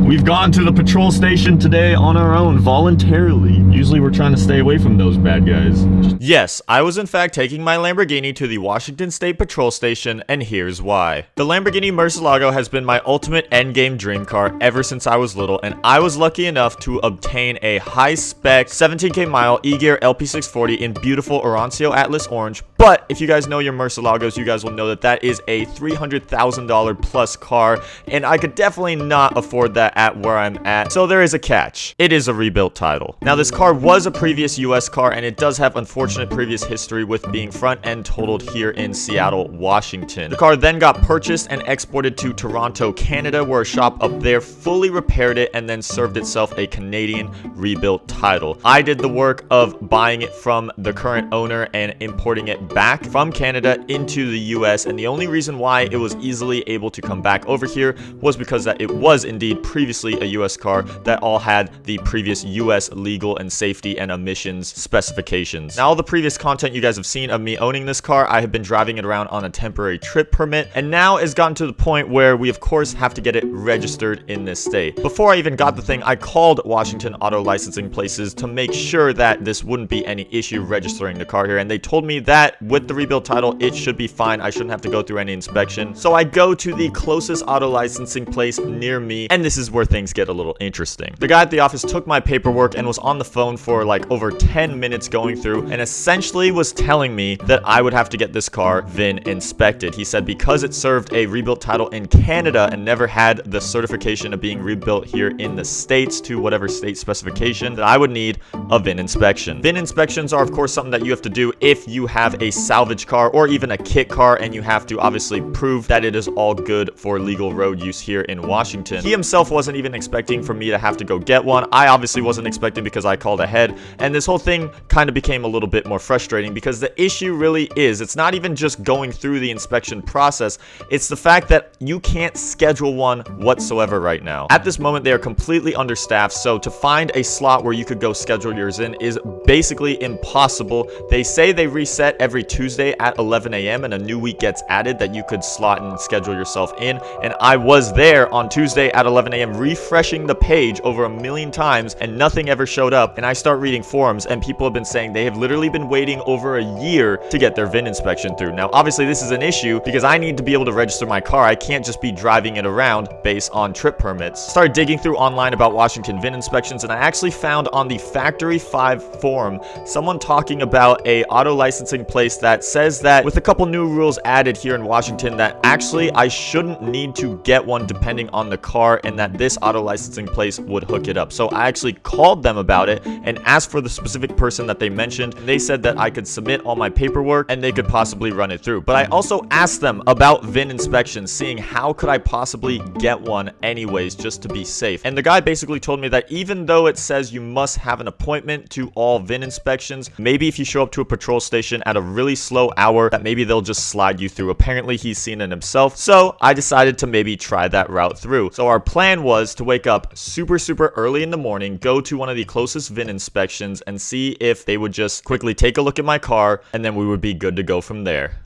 We've gone to the patrol station today on our own, voluntarily. Usually we're trying to stay away from those bad guys. Yes, I was in fact taking my Lamborghini to the Washington State Patrol Station, and here's why. The Lamborghini Murcielago has been my ultimate endgame dream car ever since I was little, and I was lucky enough to obtain a high-spec 17K mile E-Gear LP640 in beautiful Oroncio Atlas Orange. But if you guys know your Murcielagos, you guys will know that that is a $300,000 plus car, and I could definitely not afford that at where I'm at. So there is a catch. It is a rebuilt title. Now this car was a previous US car, and it does have unfortunate previous history with being front end totaled here in Seattle, Washington. The car then got purchased and exported to Toronto, Canada, where a shop up there fully repaired it and then served itself a Canadian rebuilt title. I did the work of buying it from the current owner and importing it back from Canada into the US, and the only reason why it was easily able to come back over here was because that it was indeed previously a US car that all had the previous US legal and safety and emissions specifications. Now all the previous content you guys have seen of me owning this car, I have been driving it around on a temporary trip permit, and now it's gotten to the point where we of course have to get it registered in this state. Before I even got the thing, I called Washington auto licensing places to make sure that this wouldn't be any issue registering the car here, and they told me that with the rebuilt title it should be fine. I shouldn't have to go through any inspection. So I go to the closest auto licensing place near me, and this is where things get a little interesting. The guy at the office took my paperwork and was on the phone for like over 10 minutes going through, and essentially was telling me that I would have to get this car VIN inspected. He said because it served a rebuilt title in Canada and never had the certification of being rebuilt here in the States to whatever state specification, that I would need a VIN inspection. VIN inspections are of course something that you have to do if you have a salvage car or even a kit car, and you have to obviously prove that it is all good for legal road use here in Washington. He himself wasn't even expecting for me to have to go get one. I obviously wasn't expecting because I called ahead, and this whole thing kind of became a little bit more frustrating because the issue really is, it's not even just going through the inspection process, it's the fact that you can't schedule one whatsoever right now. At this moment they are completely understaffed, so to find a slot where you could go schedule yours in is basically impossible. They say they reset every Tuesday at 11 a.m. and a new week gets added that you could slot and schedule yourself in, and I was there on Tuesday at 11 a.m. refreshing the page over 1,000,000 times and nothing ever showed up, and I start reading forums and people have been saying they have literally been waiting over a year to get their VIN inspection through. Now obviously this is an issue because I need to be able to register my car. I can't just be driving it around based on trip permits. Started digging through online about Washington VIN inspections, and I actually found on the Factory 5 forum someone talking about a auto licensing place that says that with a couple new rules added here in Washington that actually I shouldn't need to get one depending on the car, and that this auto licensing place would hook it up. So I actually called them about it and asked for the specific person that they mentioned. They said that I could submit all my paperwork and they could possibly run it through. But I also asked them about VIN inspections, seeing how could I possibly get one anyways just to be safe. And the guy basically told me that even though it says you must have an appointment to all VIN inspections, maybe if you show up to a patrol station at a really slow hour, that maybe they'll just slide you through. Apparently he's seen it himself, so I decided to maybe try that route through. So our plan was to wake up super early in the morning, go to one of the closest VIN inspections and see if they would just quickly take a look at my car, and then we would be good to go from there.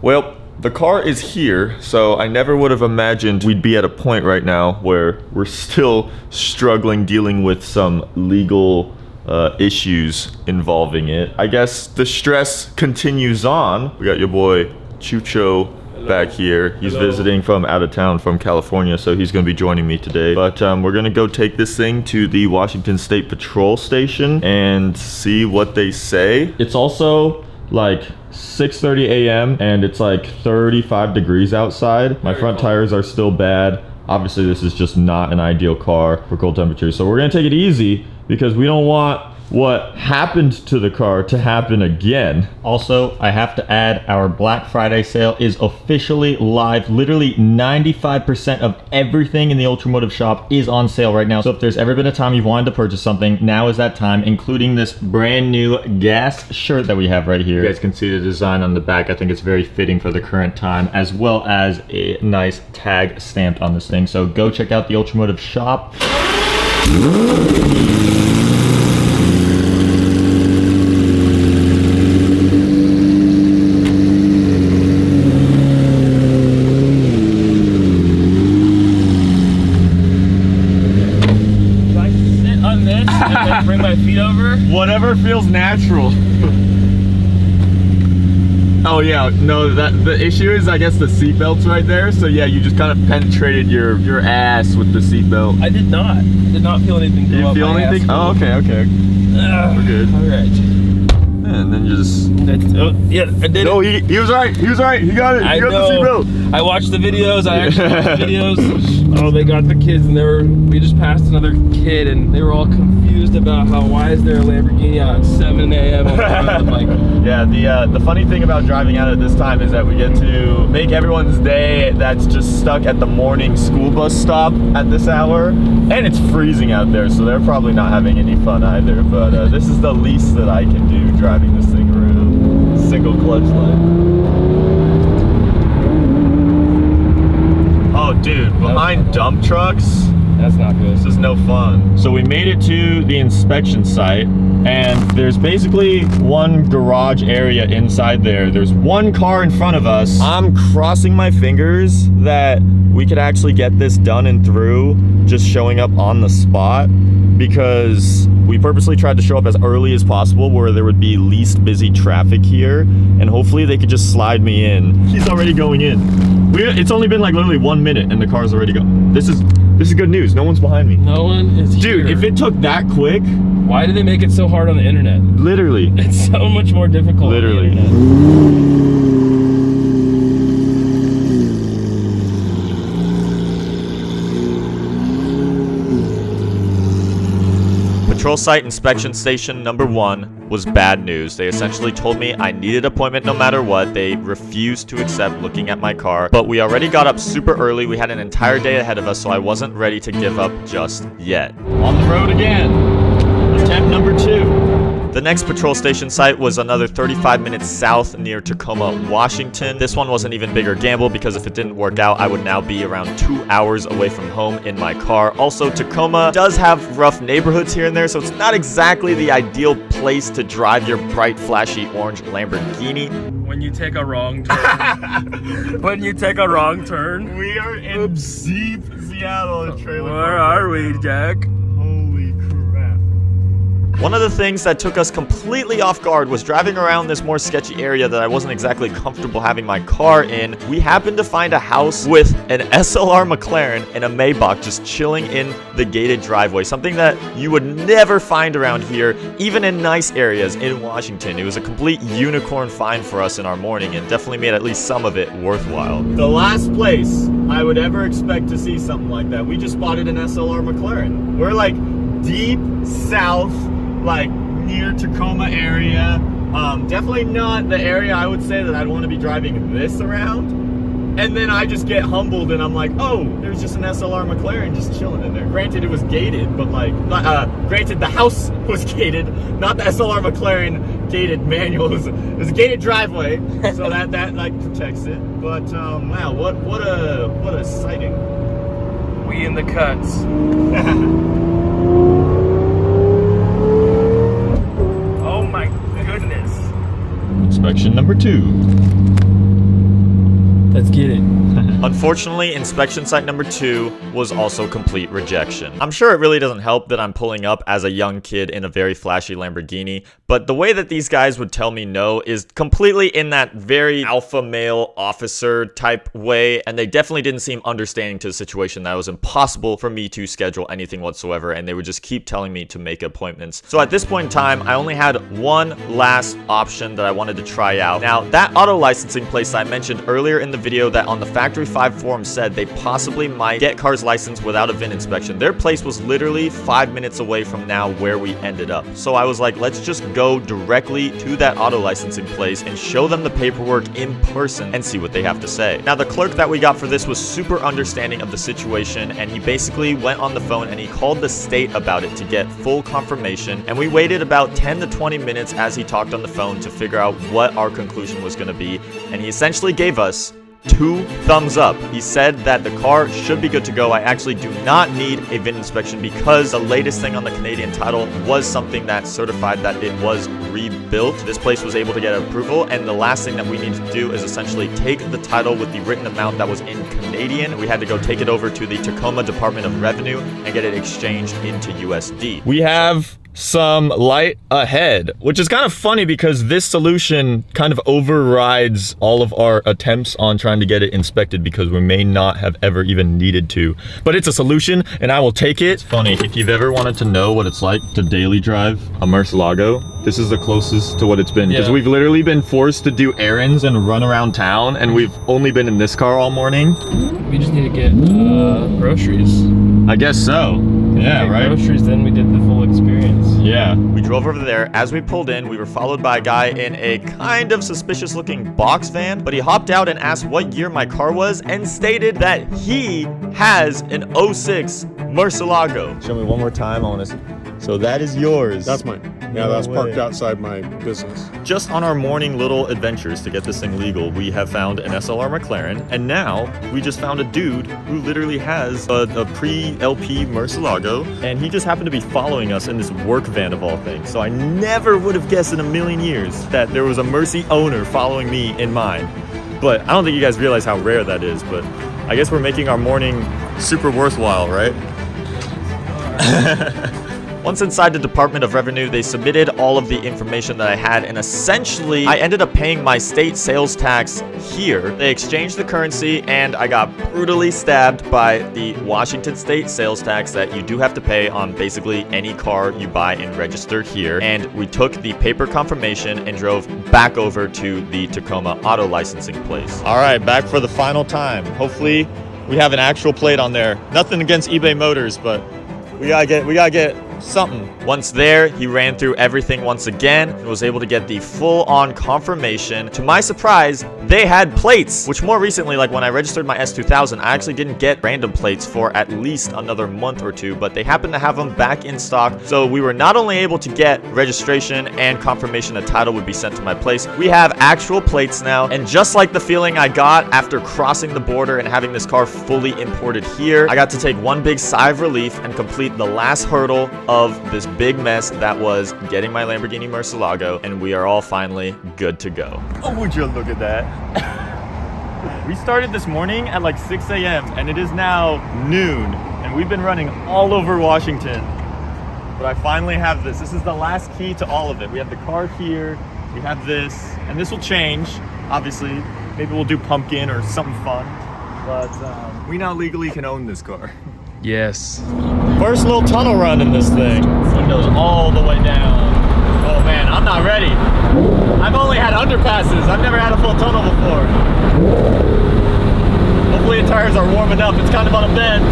Well, the car is here, so I never would have imagined we'd be at a point right now where we're still struggling dealing with some legal issues involving it. I guess the stress continues on. We got your boy Chucho back here. He's visiting from out of town from California, so he's going to be joining me today. But we're going to go take this thing to the Washington State Patrol Station and see what they say. It's also like 6:30 a.m. and it's like 35 degrees outside. My front tires are still bad. Obviously this is just not an ideal car for cold temperatures, so we're gonna take it easy because we don't want what happened to the car to happen again. Also, I have to add, our Black Friday sale is officially live. Literally 95% of everything in the UltraMotive shop is on sale right now. So if there's ever been a time you've wanted to purchase something, now is that time, including this brand new gas shirt that we have right here. You guys can see the design on the back. I think it's very fitting for the current time, as well as a nice tag stamped on this thing. So go check out the UltraMotive shop. bring my feet over? Whatever feels natural. Oh yeah, no, the issue is I guess the seatbelt's right there. So yeah, you just kind of penetrated your ass with the seatbelt. I did not. Did not feel anything go You up feel my anything? asshole. Oh, okay. We're good. Alright. And then just... Yeah, I did No, it. he was right. He was right. He got it. He I got know. the seatbelt. I watched the videos. I actually watched the videos. Oh, they got the kids, and we just passed another kid, and they were all confused about why is there a Lamborghini out at 7 a.m. on the road? Like, Yeah, the funny thing about driving out at this time is that we get to make everyone's day that's just stuck at the morning school bus stop at this hour. And it's freezing out there, so they're probably not having any fun either. But this is the least that I can do driving this thing around. Single clutch line. Oh, dude, behind dump trucks, that's not good. this is no fun. So we made it to the inspection site, and there's basically one garage area inside there. There's one car in front of us. I'm crossing my fingers that we could actually get this done and through just showing up on the spot, because we purposely tried to show up as early as possible where there would be least busy traffic here, and hopefully they could just slide me in. He's already going in. It's only been like literally 1 minute, and the car's already going. This is good news. No one's behind me. No one is here. Dude, if it took that quick, Why do they make it so hard on the internet? literally. It's so much more difficult. Literally. On the internet. Patrol site inspection station number 1 was bad news. They essentially told me I needed an appointment no matter what. They refused to accept looking at my car, but we already got up super early. We had an entire day ahead of us, so I wasn't ready to give up just yet. On the road again. Attempt number 2. The next patrol station site was another 35 minutes south near Tacoma, Washington. This one was an even bigger gamble because if it didn't work out, I would now be around 2 hours away from home in my car. Also, Tacoma does have rough neighborhoods here and there, so it's not exactly the ideal place to drive your bright, flashy orange Lamborghini. When you take a wrong turn. When you take a wrong turn. We are in deep Seattle trailer. Where are we, Jack? Holy crap. One of the things that took us completely off guard was driving around this more sketchy area that I wasn't exactly comfortable having my car in. We happened to find a house with an SLR McLaren and a Maybach just chilling in the gated driveway, something that you would never find around here, even in nice areas in Washington. It was a complete unicorn find for us in our morning and definitely made at least some of it worthwhile. The last place I would ever expect to see something like that. We just spotted an SLR McLaren. We're like deep south, like near Tacoma area. Definitely not the area I would say that I'd want to be driving this around. And then I just get humbled and I'm like, oh, there's just an SLR McLaren just chilling in there. Granted, it was gated, but like, granted, the house was gated, not the SLR McLaren gated manual. It was a gated driveway, so that like protects it. But wow, what a sighting. We in the cuts. Oh my goodness. Inspection number 2. Let's get it. Unfortunately, inspection site number 2 was also complete rejection. I'm sure it really doesn't help that I'm pulling up as a young kid in a very flashy Lamborghini, but the way that these guys would tell me no is completely in that very alpha male officer type way, and they definitely didn't seem understanding to the situation that it was impossible for me to schedule anything whatsoever, and they would just keep telling me to make appointments. So at this point in time, I only had one last option that I wanted to try out. Now, that auto licensing place I mentioned earlier in the video that on the Factory 5 forum said they possibly might get cars licensed without a VIN inspection. Their place was literally 5 minutes away from now where we ended up. So I was like, let's just go directly to that auto licensing place and show them the paperwork in person and see what they have to say. Now, the clerk that we got for this was super understanding of the situation, and he basically went on the phone and he called the state about it to get full confirmation, and we waited about 10 to 20 minutes as he talked on the phone to figure out what our conclusion was going to be, and he essentially gave us 2 thumbs up. He said that the car should be good to go. I actually do not need a VIN inspection because the latest thing on the Canadian title was something that certified that it was rebuilt. This place was able to get approval, and the last thing that we need to do is essentially take the title with the written amount that was in Canadian Canadian, we had to go take it over to the Tacoma Department of Revenue and get it exchanged into USD. We have some light ahead, which is kind of funny because this solution kind of overrides all of our attempts on trying to get it inspected because we may not have ever even needed to. But it's a solution and I will take it. It's funny, if you've ever wanted to know what it's like to daily drive a Murcielago, this is the closest to what it's been. Because we've literally been forced to do errands and run around town, and we've only been in this car all morning. We just need to get groceries. I guess so. Yeah, right? Groceries, then we did the full experience. Yeah. We drove over there. As we pulled in, we were followed by a guy in a kind of suspicious looking box van, but he hopped out and asked what year my car was and stated that he has an 06 Murcielago. Show me one more time. I want to. So that is yours. That's mine. Yeah, that's parked outside my business. Just on our morning little adventures to get this thing legal, we have found an SLR McLaren, and now we just found a dude who literally has a pre-LP Murcielago, and he just happened to be following us in this work van of all things. So I never would have guessed in a million years that there was a Mercy owner following me in mine. But I don't think you guys realize how rare that is, but I guess we're making our morning super worthwhile, right? Once inside the Department of Revenue, they submitted all of the information that I had, and essentially, I ended up paying my state sales tax here. They exchanged the currency, and I got brutally stabbed by the Washington state sales tax that you do have to pay on basically any car you buy and register here. And we took the paper confirmation and drove back over to the Tacoma auto licensing place. All right, back for the final time. Hopefully, we have an actual plate on there. Nothing against eBay Motors, but we gotta get something. Once there, he ran through everything once again and was able to get the full-on confirmation. To my surprise, they had plates, which more recently, like when I registered my S2000, I actually didn't get random plates for at least another month or two, but they happened to have them back in stock. So we were not only able to get registration and confirmation that title would be sent to my place, we have actual plates now. And just like the feeling I got after crossing the border and having this car fully imported here, I got to take one big sigh of relief and complete the last hurdle of this big mess that was getting my Lamborghini Murcielago, and we are all finally good to go. Oh, would you look at that? We started this morning at like 6 a.m. and it is now noon, and we've been running all over Washington. But I finally have this. This is the last key to all of it. We have the car here, we have this, and this will change, obviously. Maybe we'll do pumpkin or something fun, but we now legally can own this car. Yes. First little tunnel run in this thing. It goes all the way down. Oh man, I'm not ready. I've only had underpasses. I've never had a full tunnel before. Hopefully the tires are warm enough. It's kind of on a bend.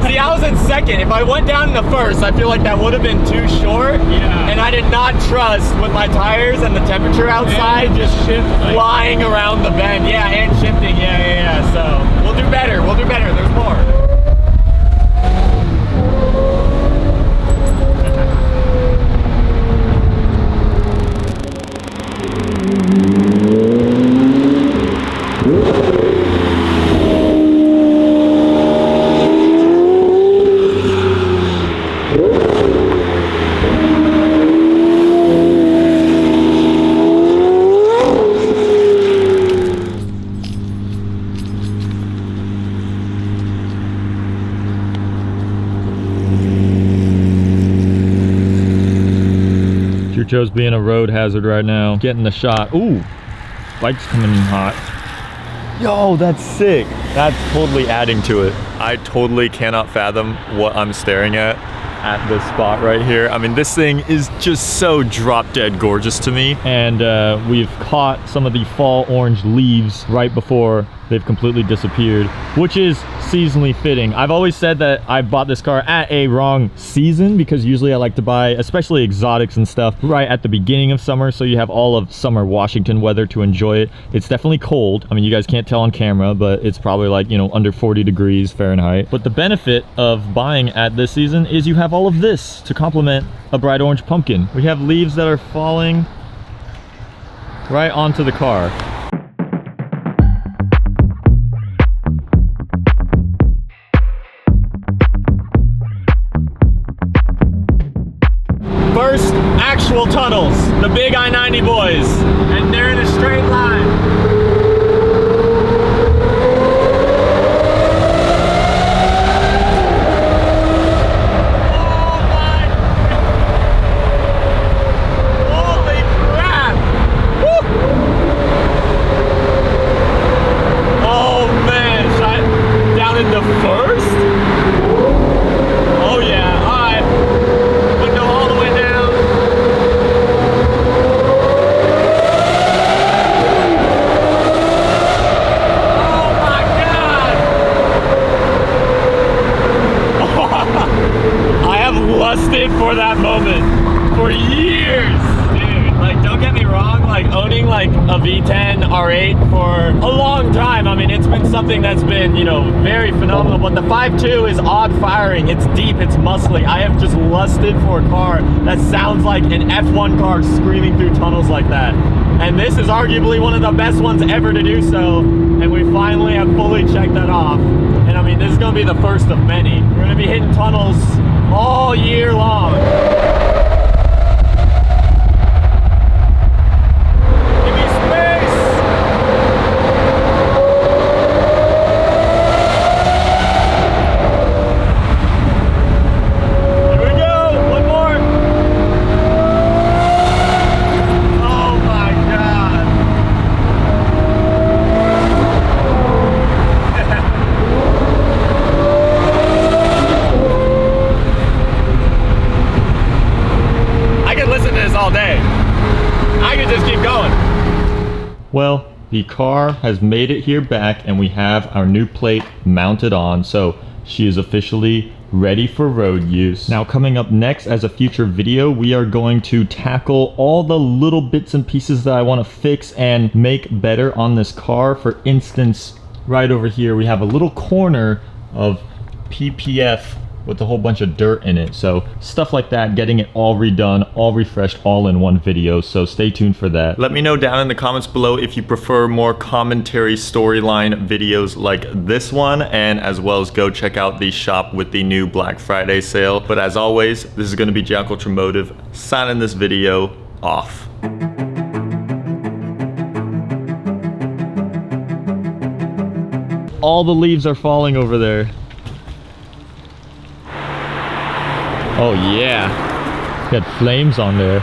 See, I was in second. If I went down in the first, I feel like that would have been too short. Yeah. And I did not trust with my tires and the temperature outside And just shift like, flying around the bend. Yeah, and shifting. Yeah. So we'll do better. There's more. Joe's being a road hazard right now. Getting the shot. Ooh, bike's coming in hot. Yo, that's sick. That's totally adding to it. I totally cannot fathom what I'm staring at this spot right here. I mean, this thing is just so drop dead gorgeous to me. And we've caught some of the fall orange leaves right before they've completely disappeared, which is seasonally fitting. I've always said that I bought this car at a wrong season because usually I like to buy, especially exotics and stuff, right at the beginning of summer, so you have all of summer Washington weather to enjoy it. It's definitely cold. I mean, you guys can't tell on camera, but it's probably like, you know, under 40 degrees Fahrenheit. But the benefit of buying at this season is you have all of this to complement a bright orange pumpkin. We have leaves that are falling right onto the car. First actual 990 boys, and they're in a straight line. Oh my! Holy crap! Woo! Oh man, down in the first? Oh yeah, alright. Window all the way down. Oh my god! I have lusted for that moment for years. Dude, like don't get me wrong, like owning like a V10 R8 for a long time. I mean, it's been something that's been, you know, very phenomenal, but the 5.2 is odd firing. It's deep, it's muscly. I have just lusted for a car that sounds like an F1 car screaming through tunnels like that. And this is arguably one of the best ones ever to do so, and we finally have fully checked that off. And I mean, this is gonna be the first of many. We're gonna be hitting tunnels all year long. Give me space! Here we go, one more. Oh my god. I could listen to this all day. I could just keep going. Well, the car has made it here back and we have our new plate mounted on, so she is officially ready for road use. Now coming up next as a future video, we are going to tackle all the little bits and pieces that I want to fix and make better on this car. For instance, right over here we have a little corner of PPF with a whole bunch of dirt in it. So stuff like that, getting it all redone, all refreshed, all in one video. So stay tuned for that. Let me know down in the comments below if you prefer more commentary storyline videos like this one, and as well as go check out the shop with the new Black Friday sale. But as always, this is going to be JackUltraMotive signing this video off. All the leaves are falling over there. Oh yeah, got flames on there.